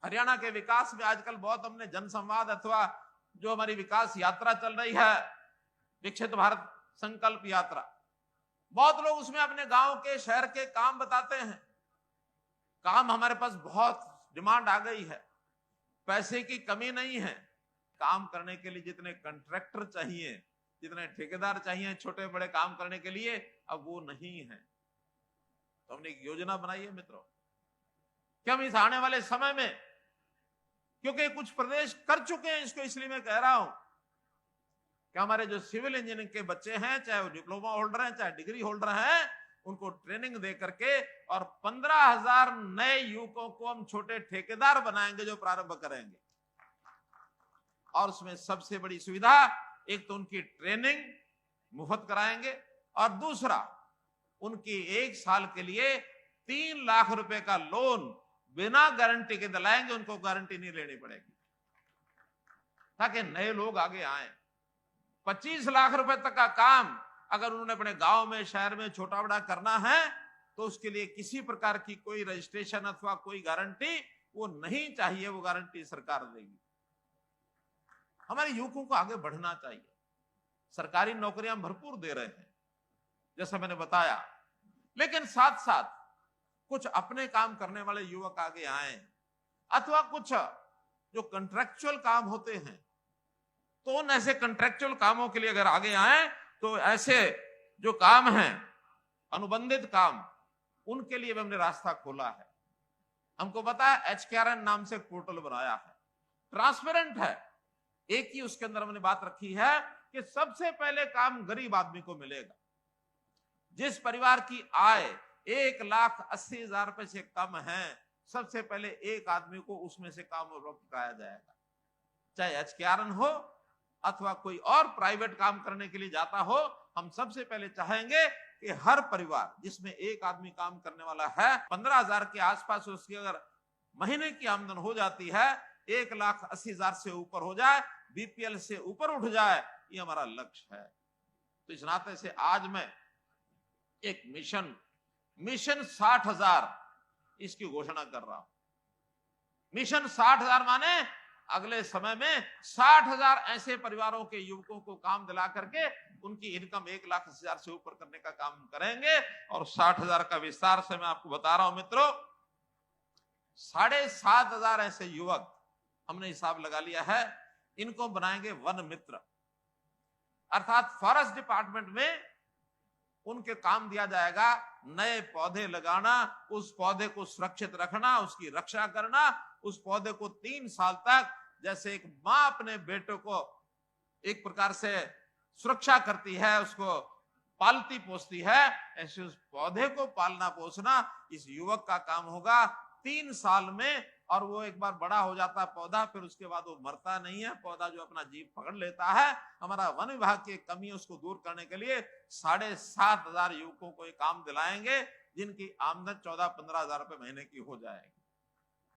हरियाणा के विकास में आजकल बहुत हमने जनसंवाद अथवा जो हमारी विकास यात्रा चल रही है, विकसित भारत संकल्प यात्रा, बहुत लोग उसमें अपने गांव के शहर के काम बताते हैं। काम हमारे पास बहुत डिमांड आ गई है, पैसे की कमी नहीं है। काम करने के लिए जितने कॉन्ट्रैक्टर चाहिए, जितने ठेकेदार चाहिए छोटे बड़े काम करने के लिए, अब वो नहीं है। तो हमने एक योजना बनाई है मित्रों कि हम इस आने वाले समय में, क्योंकि कुछ प्रदेश कर चुके हैं इसको, इसलिए मैं कह रहा हूं कि हमारे जो सिविल इंजीनियरिंग के बच्चे हैं, चाहे वो डिप्लोमा होल्डर हैं चाहे डिग्री होल्डर हैं, उनको ट्रेनिंग दे करके और 15,000 नए युवकों को हम छोटे ठेकेदार बनाएंगे जो प्रारंभ करेंगे। और उसमें सबसे बड़ी सुविधा, एक तो उनकी ट्रेनिंग मुफ्त कराएंगे और दूसरा उनकी 1 साल के लिए 3 लाख रुपए का लोन बिना गारंटी के दिलाएंगे। उनको गारंटी नहीं लेनी पड़ेगी ताकि नए लोग आगे आए। 25 लाख रुपए तक का काम अगर उन्होंने अपने गांव में, शहर में छोटा बड़ा करना है तो उसके लिए किसी प्रकार की कोई रजिस्ट्रेशन अथवा कोई गारंटी वो नहीं चाहिए, वो गारंटी सरकार देगी। हमारे युवकों को आगे बढ़ना चाहिए। सरकारी नौकरियां भरपूर दे रहे हैं जैसा मैंने बताया, लेकिन साथ साथ कुछ अपने काम करने वाले युवक आगे आए, अथवा कुछ जो कॉन्ट्रैक्चुअल काम होते हैं, तो उन ऐसे कॉन्ट्रैक्चुअल कामों के लिए अगर आगे आए तो ऐसे जो काम हैं, अनुबंधित काम, उनके लिए भी हमने रास्ता खोला है। हमको पता है HKRN नाम से एक पोर्टल बनाया है, ट्रांसपेरेंट है। एक ही उसके अंदर हमने बात रखी है कि सबसे पहले काम गरीब आदमी को मिलेगा। जिस परिवार की आय 1,80,000 रुपए से कम है, सबसे पहले एक आदमी को उसमें से काम उपलब्ध कराया जाएगा। चाहे HKRN हो अथवा कोई और प्राइवेट काम करने के लिए जाता हो, हम सबसे पहले चाहेंगे कि हर परिवार जिसमें एक आदमी काम करने वाला है, 15,000 के आसपास उसकी अगर महीने की आमदन हो जाती है, 1,80,000 से ऊपर हो जाए, BPL से ऊपर उठ जाए, ये हमारा लक्ष्य है। तो इस नाते से आज मैं एक मिशन 60,000 इसकी घोषणा कर रहा हूं। मिशन 60,000 माने अगले समय में 60,000 ऐसे परिवारों के युवकों को काम दिला करके उनकी इनकम 1,80,000 से ऊपर करने का काम करेंगे। और 60,000 का विस्तार से मैं आपको बता रहा हूं मित्रों, 7,500 ऐसे युवक हमने हिसाब लगा लिया है, इनको बनाएंगे वन मित्र, अर्थात फॉरेस्ट डिपार्टमेंट में उनके काम दिया जाएगा नए पौधे लगाना, उस पौधे को सुरक्षित रखना, उसकी रक्षा करना, उस पौधे को 3 साल तक, जैसे एक मां अपने बेटे को एक प्रकार से सुरक्षा करती है, उसको पालती पोसती है, ऐसे उस पौधे को पालना पोसना इस युवक का काम होगा 3 साल में। और वो एक बार बड़ा हो जाता है पौधा, फिर उसके बाद वो मरता नहीं है, पौधा जो अपना जीव पकड़ लेता है। हमारा वन विभाग की कमी उसको दूर करने के लिए 7,500 युवकों को ये काम दिलाएंगे, जिनकी आमदन 14-15 हजार रुपए महीने की हो जाएगी।